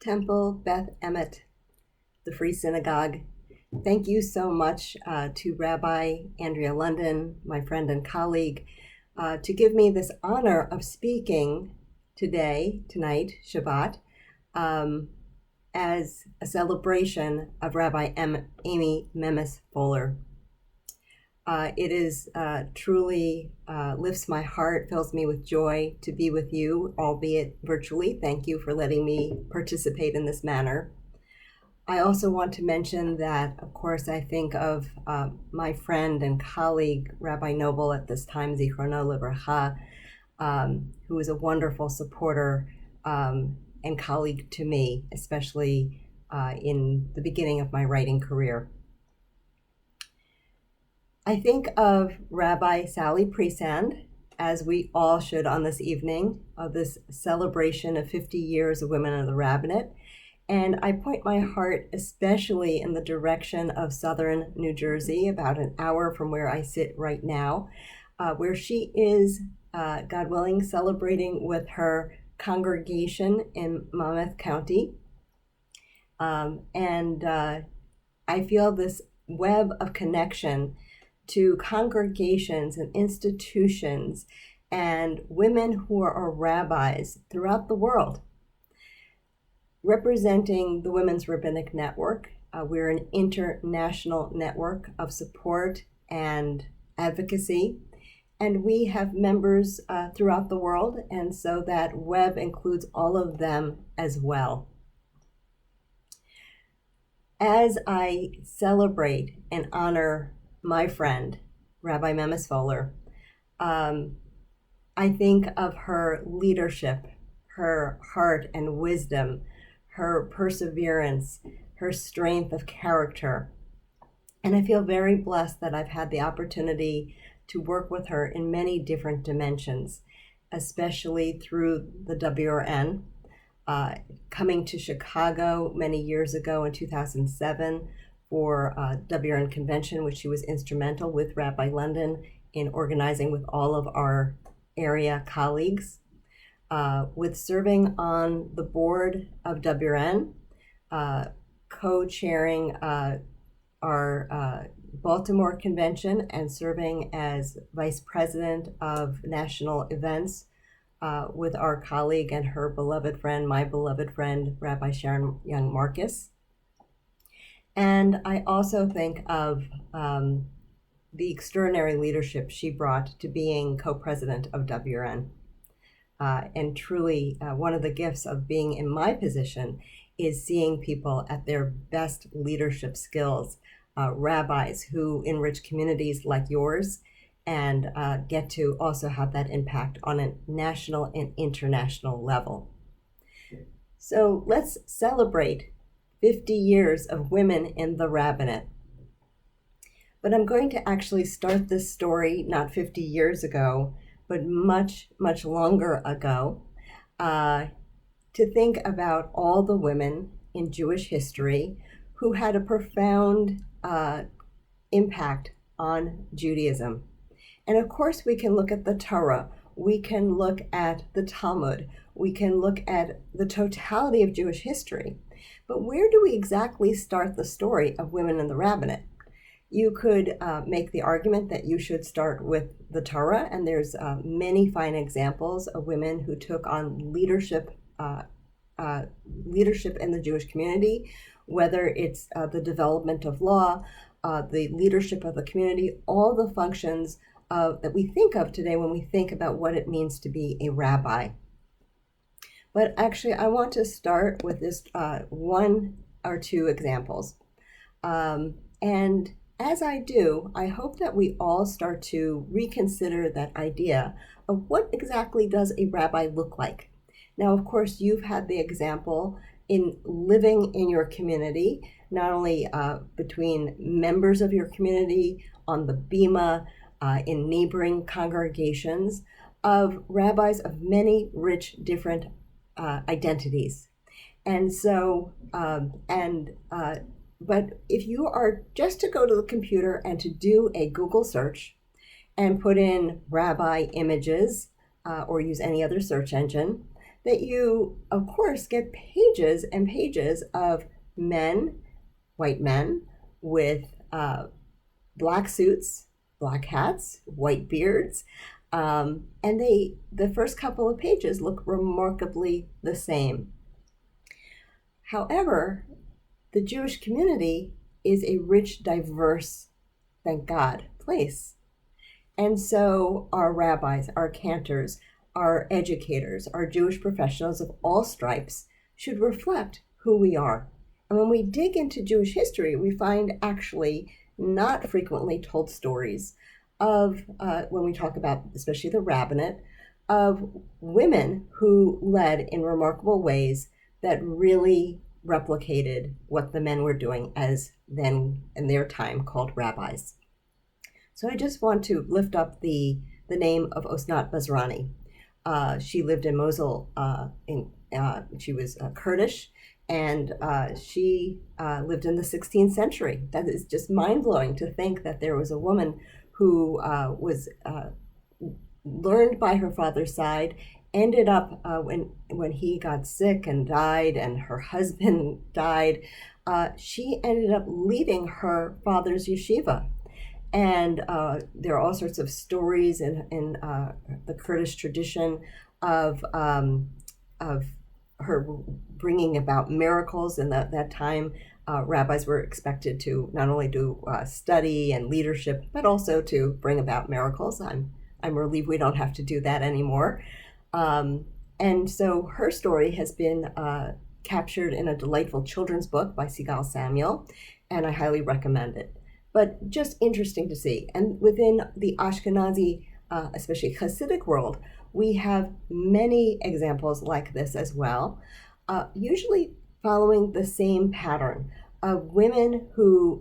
Temple Beth Emet, the Free Synagogue. Thank you so much to Rabbi Andrea London, my friend and colleague, to give me this honor of speaking tonight, Shabbat, as a celebration of Rabbi Amy Memes Fuller. It is truly lifts my heart, fills me with joy to be with you, albeit virtually. Thank you for letting me participate in this manner. I also want to mention that, of course, I think of my friend and colleague, Rabbi Noble at this time, Zichrono Livracha, who was a wonderful supporter and colleague to me, especially in the beginning of my writing career. I think of Rabbi Sally Priesand, as we all should on this evening of this celebration of 50 years of Women of the Rabbinate. And I point my heart especially in the direction of southern New Jersey, about an hour from where I sit right now, where she is, God willing, celebrating with her congregation in Monmouth County. And I feel this web of connection to congregations and institutions and women who are rabbis throughout the world. Representing the Women's Rabbinic Network, we're an international network of support and advocacy, and we have members throughout the world, and so that web includes all of them as well. As I celebrate and honor my friend, Rabbi Memes Fuller, I think of her leadership, her heart and wisdom, her perseverance, her strength of character. And I feel very blessed that I've had the opportunity to work with her in many different dimensions, especially through the WRN, coming to Chicago many years ago in 2007 for WRN convention, which she was instrumental with Rabbi London in organizing with all of our area colleagues. With serving on the board of WRN, co-chairing our Baltimore convention and serving as vice president of national events with our colleague and her beloved friend, my beloved friend, Rabbi Sharon Young Marcus. And I also think of the extraordinary leadership she brought to being co-president of WRN. And truly, one of the gifts of being in my position is seeing people at their best leadership skills, rabbis who enrich communities like yours and get to also have that impact on a national and international level. So let's celebrate 50 years of women in the rabbinate. But I'm going to actually start this story not 50 years ago, but much, much longer ago, to think about all the women in Jewish history who had a profound impact on Judaism. And of course, we can look at the Torah, we can look at the Talmud, we can look at the totality of Jewish history. But where do we exactly start the story of women in the rabbinate? You could make the argument that you should start with the Torah, and there's many fine examples of women who took on leadership in the Jewish community, whether it's the development of law, the leadership of the community, all the functions that we think of today when we think about what it means to be a rabbi. But actually, I want to start with this one or two examples. And as I do, I hope that we all start to reconsider that idea of what exactly does a rabbi look like. Now, of course, you've had the example in living in your community, not only between members of your community, on the bima, in neighboring congregations, of rabbis of many rich, different identities. And so, but if you are just to go to the computer and to do a Google search and put in rabbi images or use any other search engine, that you, of course, get pages and pages of men, white men, with black suits, black hats, white beards, and the first couple of pages look remarkably the same. However, the Jewish community is a rich, diverse, thank God, place. And so our rabbis, our cantors, our educators, our Jewish professionals of all stripes should reflect who we are. And when we dig into Jewish history, we find actually not frequently told stories of, when we talk about especially the rabbinate, of women who led in remarkable ways that really replicated what the men were doing as then in their time called rabbis. So I just want to lift up the name of Osnat Bazrani. She lived in Mosul. She was Kurdish, and she lived in the 16th century. That is just mind-blowing to think that there was a woman who was learned by her father's side, ended up when he got sick and died and her husband died, she ended up leading her father's yeshiva. And there are all sorts of stories in the Kurdish tradition of her bringing about miracles. And that time, rabbis were expected to not only do study and leadership, but also to bring about miracles. I'm relieved we don't have to do that anymore. And so her story has been captured in a delightful children's book by Sigal Samuel, and I highly recommend it. But just interesting to see. And within the Ashkenazi, especially Hasidic world, we have many examples like this as well, usually following the same pattern of women who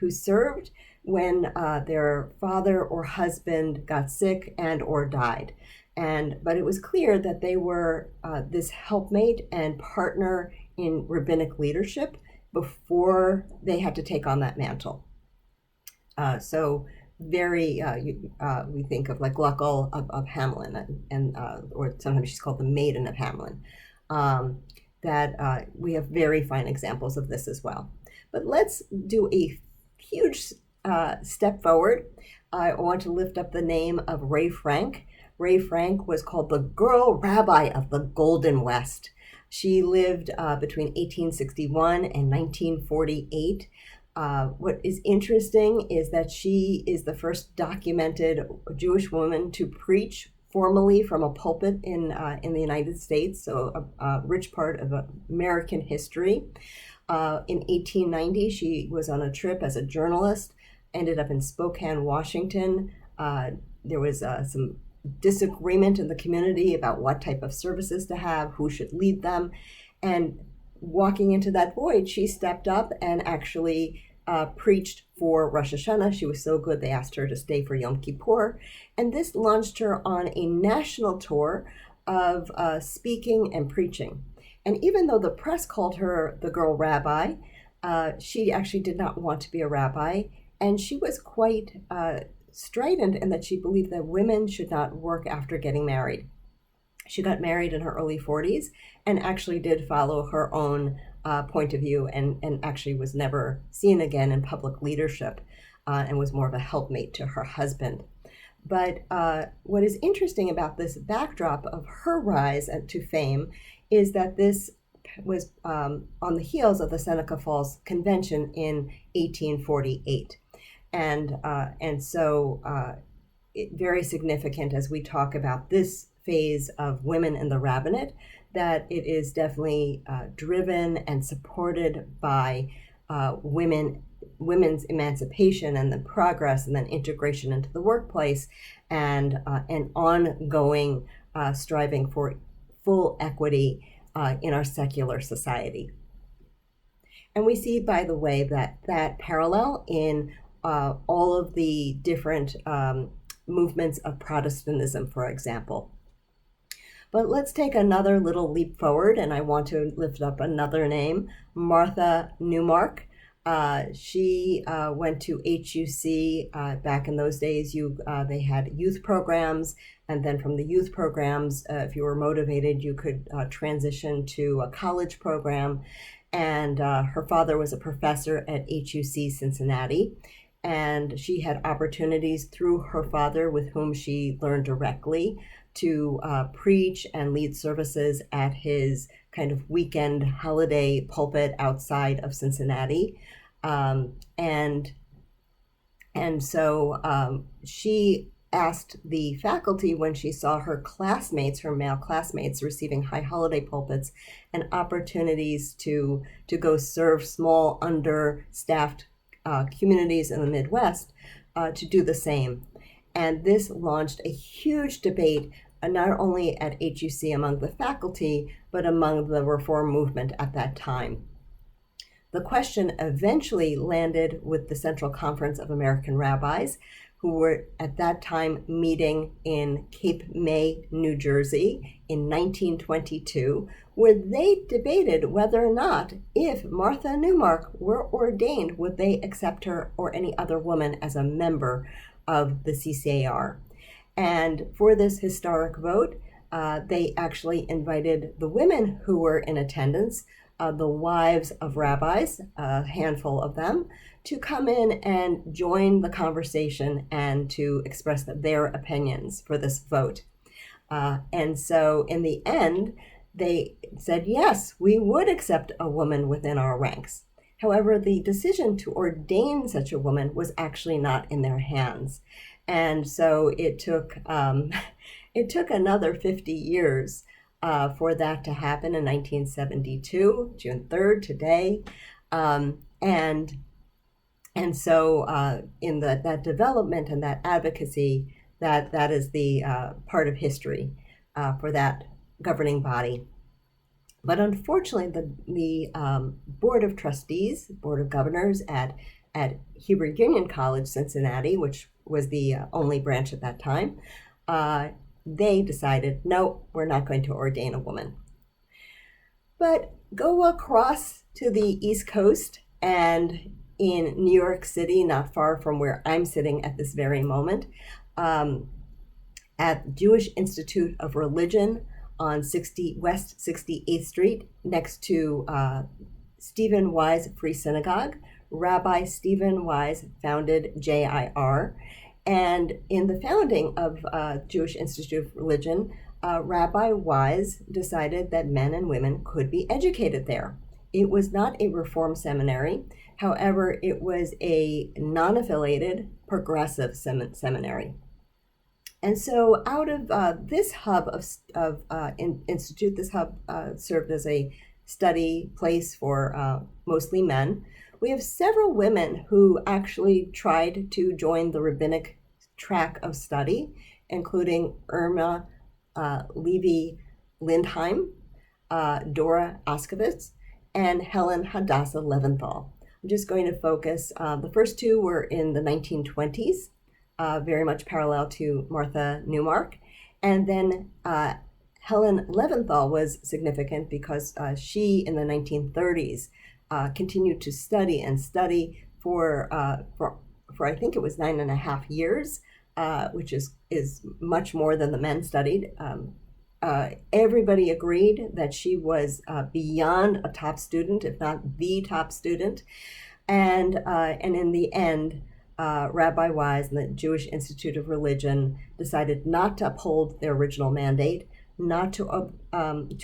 served when their father or husband got sick and or died. But it was clear that they were this helpmate and partner in rabbinic leadership before they had to take on that mantle. So very, we think of like Gluckle of Hamelin, and or sometimes she's called the Maiden of Hamelin. That we have very fine examples of this as well. But let's do a huge step forward. I want to lift up the name of Ray Frank. Ray Frank was called the Girl Rabbi of the Golden West. She lived between 1861 and 1948. What is interesting is that she is the first documented Jewish woman to preach formally from a pulpit in the United States, so a rich part of American history. In 1890, she was on a trip as a journalist, ended up in Spokane, Washington. There was some disagreement in the community about what type of services to have, who should lead them. And walking into that void, she stepped up and actually preached for Rosh Hashanah. She was so good, they asked her to stay for Yom Kippur. And this launched her on a national tour of speaking and preaching. And even though the press called her the Girl Rabbi, she actually did not want to be a rabbi. And she was quite strident in that she believed that women should not work after getting married. She got married in her early 40s and actually did follow her own point of view and actually was never seen again in public leadership and was more of a helpmate to her husband. But what is interesting about this backdrop of her rise to fame is that this was on the heels of the Seneca Falls Convention in 1848. And so very significant as we talk about this phase of women in the rabbinate, that it is definitely driven and supported by women's emancipation and the progress and then integration into the workplace and an ongoing striving for full equity in our secular society. And we see, by the way, that parallel in all of the different movements of Protestantism, for example. But let's take another little leap forward, and I want to lift up another name, Martha Newmark. She went to HUC. Back in those days, they had youth programs, and then from the youth programs, if you were motivated, you could transition to a college program. And her father was a professor at HUC Cincinnati, and she had opportunities through her father, with whom she learned directly, to preach and lead services at his kind of weekend holiday pulpit outside of Cincinnati. And so she asked the faculty, when she saw her classmates, her male classmates, receiving high holiday pulpits and opportunities to go serve small, understaffed communities in the Midwest, to do the same. And this launched a huge debate, not only at HUC among the faculty, but among the reform movement at that time. The question eventually landed with the Central Conference of American Rabbis, who were at that time meeting in Cape May, New Jersey in 1922, where they debated whether or not, if Martha Newmark were ordained, would they accept her or any other woman as a member of the CCAR. And for this historic vote, they actually invited the women who were in attendance, the wives of rabbis, a handful of them, to come in and join the conversation and to express their opinions for this vote. And so in the end, they said, yes, we would accept a woman within our ranks. However, the decision to ordain such a woman was actually not in their hands. And so it took another 50 years for that to happen in 1972, June 3rd, today. And so in that development and that advocacy, that is the part of history for that governing body. But unfortunately, the Board of Trustees, Board of Governors at Hebrew Union College, Cincinnati, which was the only branch at that time, they decided, no, we're not going to ordain a woman. But go across to the East Coast, and in New York City, not far from where I'm sitting at this very moment, at Jewish Institute of Religion on West 68th Street, next to Stephen Wise Free Synagogue. Rabbi Stephen Wise founded JIR. And in the founding of Jewish Institute of Religion, Rabbi Wise decided that men and women could be educated there. It was not a reform seminary. However, it was a non-affiliated progressive seminary. And so out of this hub of institute, this hub served as a study place for mostly men. We have several women who actually tried to join the rabbinic track of study, including Irma Levy Lindheim, Dora Oskovitz, and Helen Hadassah Leventhal. I'm just going to focus. The first two were in the 1920s, very much parallel to Martha Newmark. And then Helen Leventhal was significant because she, in the 1930s, continued to study for I think it was 9.5 years, which is much more than the men studied. Everybody agreed that she was beyond a top student, if not the top student. And in the end, Rabbi Wise and the Jewish Institute of Religion decided not to uphold their original mandate, not to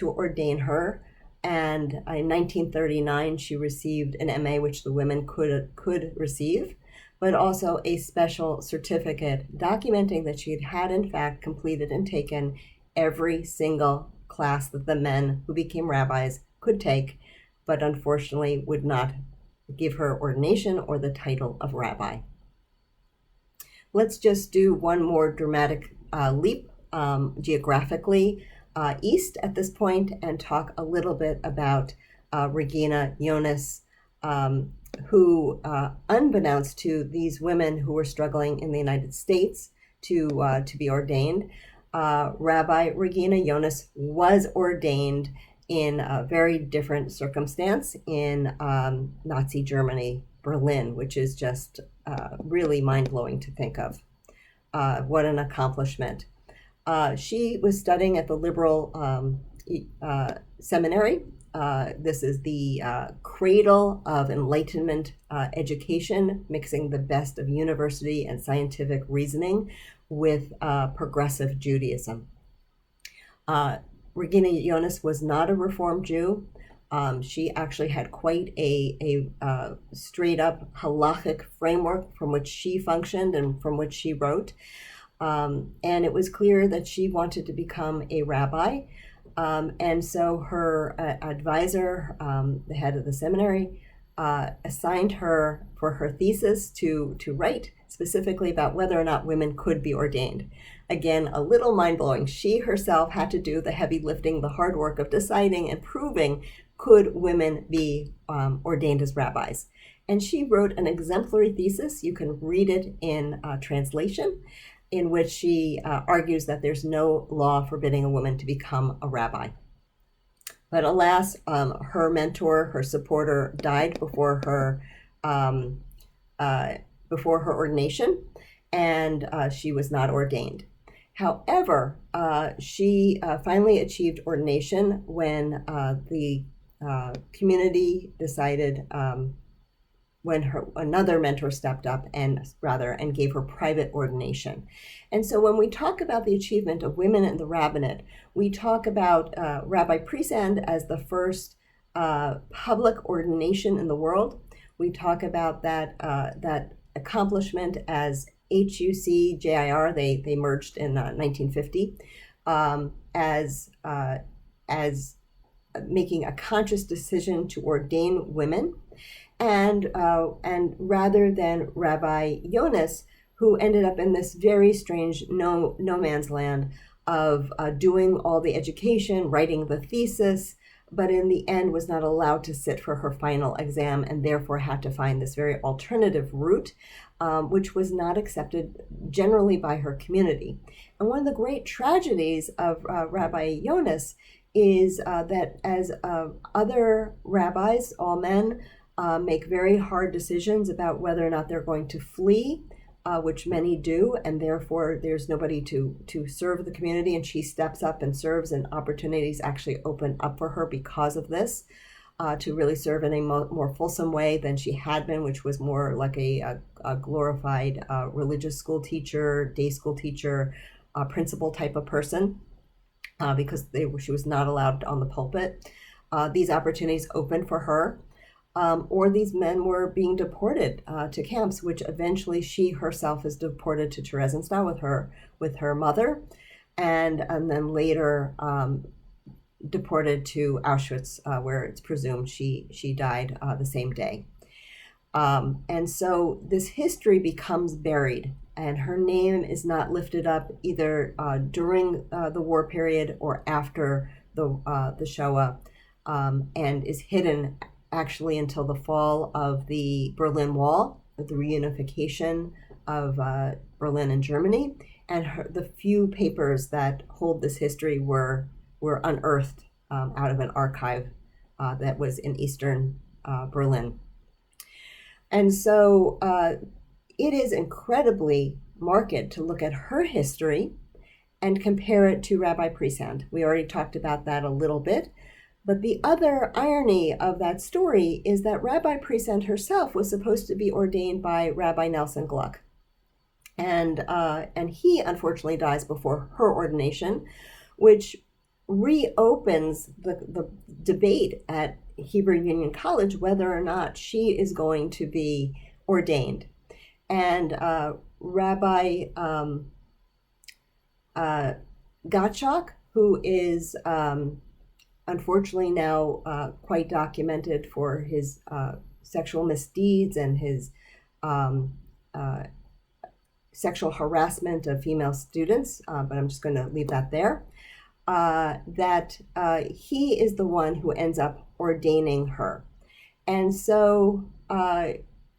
ordain her. And in 1939, she received an MA, which the women could receive, but also a special certificate documenting that she had in fact completed and taken every single class that the men who became rabbis could take, but unfortunately would not give her ordination or the title of rabbi. Let's just do one more dramatic leap geographically east at this point and talk a little bit about Regina Jonas, who, unbeknownst to these women who were struggling in the United States to be ordained, Rabbi Regina Jonas was ordained in a very different circumstance in Nazi Germany. Berlin, which is just really mind-blowing to think of. What an accomplishment. She was studying at the liberal seminary. This is the cradle of Enlightenment education, mixing the best of university and scientific reasoning with progressive Judaism. Regina Jonas was not a Reformed Jew. She actually had quite a straight up halachic framework from which she functioned and from which she wrote. And it was clear that she wanted to become a rabbi. And so her advisor, the head of the seminary, assigned her for her thesis to write specifically about whether or not women could be ordained. Again, a little mind-blowing. She herself had to do the heavy lifting, the hard work of deciding and proving could women be ordained as rabbis. And she wrote an exemplary thesis. You can read it in translation, in which she argues that there's no law forbidding a woman to become a rabbi. But alas, her mentor, her supporter, died before her ordination, and she was not ordained. However, she finally achieved ordination when the community decided, when another mentor stepped up and gave her private ordination. And so when we talk about the achievement of women in the rabbinate, we talk about Rabbi Presand as the first public ordination in the world. We talk about that accomplishment as HUC-JIR. They merged in 1950 as making a conscious decision to ordain women. And rather than Rabbi Jonas, who ended up in this very strange no man's land of doing all the education, writing the thesis, but in the end was not allowed to sit for her final exam and therefore had to find this very alternative route, which was not accepted generally by her community. And one of the great tragedies of Rabbi Jonas is that as other rabbis, all men, make very hard decisions about whether or not they're going to flee, which many do, and therefore there's nobody to serve the community, and she steps up and serves, and opportunities actually open up for her because of this, to really serve in a more fulsome way than she had been, which was more like a glorified religious school teacher, day school teacher, principal type of person, because she was not allowed on the pulpit. These opportunities opened for her. Or these men were being deported to camps, which eventually she herself is deported to Theresienstadt with her mother, and then later deported to Auschwitz, where it's presumed she died the same day. And so this history becomes buried, and her name is not lifted up either during the war period or after the Shoah, and is hidden actually until the fall of the Berlin Wall, the reunification of Berlin and Germany, and the few papers that hold this history were unearthed out of an archive that was in Eastern Berlin. And so it is incredibly marked to look at her history and compare it to Rabbi Presand. We already talked about that a little bit. But the other irony of that story is that Rabbi Presand herself was supposed to be ordained by Rabbi Nelson Gluck. And he unfortunately dies before her ordination, which reopens the debate at Hebrew Union College whether or not she is going to be ordained. And Rabbi Gottschalk, who is unfortunately now quite documented for his sexual misdeeds and his sexual harassment of female students, but I'm just going to leave that there, that he is the one who ends up ordaining her. And so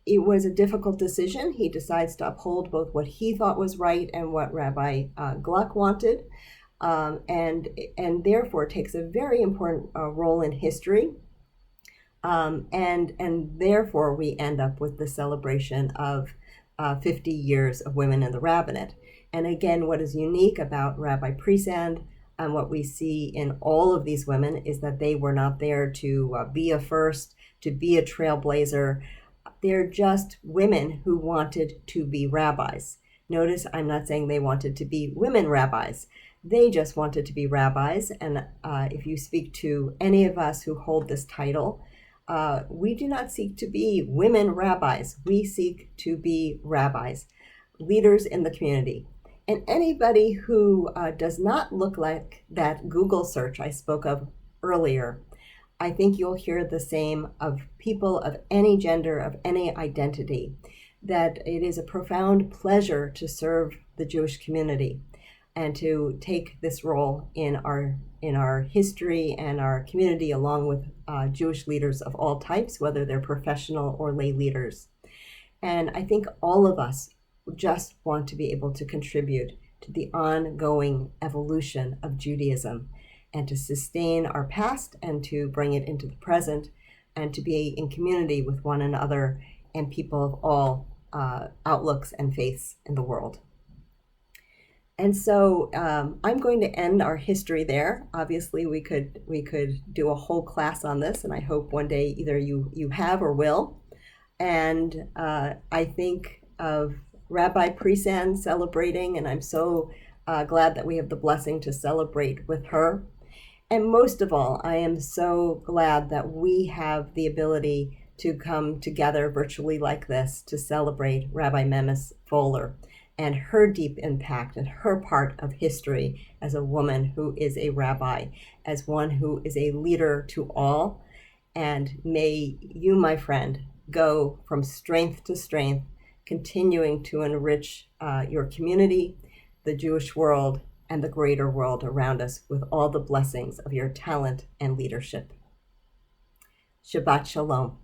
it was a difficult decision. He decides to uphold both what he thought was right and what Rabbi Gluck wanted. And therefore takes a very important role in history, And therefore we end up with the celebration of 50 years of women in the rabbinate. And again, what is unique about Rabbi Presand and what we see in all of these women is that they were not there to be a first, to be a trailblazer. They're just women who wanted to be rabbis. Notice I'm not saying they wanted to be women rabbis. They just wanted to be rabbis. And if you speak to any of us who hold this title, we do not seek to be women rabbis. We seek to be rabbis, leaders in the community. And anybody who does not look like that Google search I spoke of earlier, I think you'll hear the same of people of any gender, of any identity, that it is a profound pleasure to serve the Jewish community and to take this role in our history and our community, along with Jewish leaders of all types, whether they're professional or lay leaders. And I think all of us just want to be able to contribute to the ongoing evolution of Judaism and to sustain our past and to bring it into the present and to be in community with one another and people of all outlooks and faiths in the world. And so I'm going to end our history there. Obviously, we could do a whole class on this, and I hope one day either you have or will. And I think of Rabbi Presand celebrating, and I'm so glad that we have the blessing to celebrate with her. And most of all, I am so glad that we have the ability to come together virtually like this to celebrate Rabbi Memes Foler and her deep impact and her part of history as a woman who is a rabbi, as one who is a leader to all. And may you, my friend, go from strength to strength, continuing to enrich your community, the Jewish world, and the greater world around us with all the blessings of your talent and leadership. Shabbat Shalom.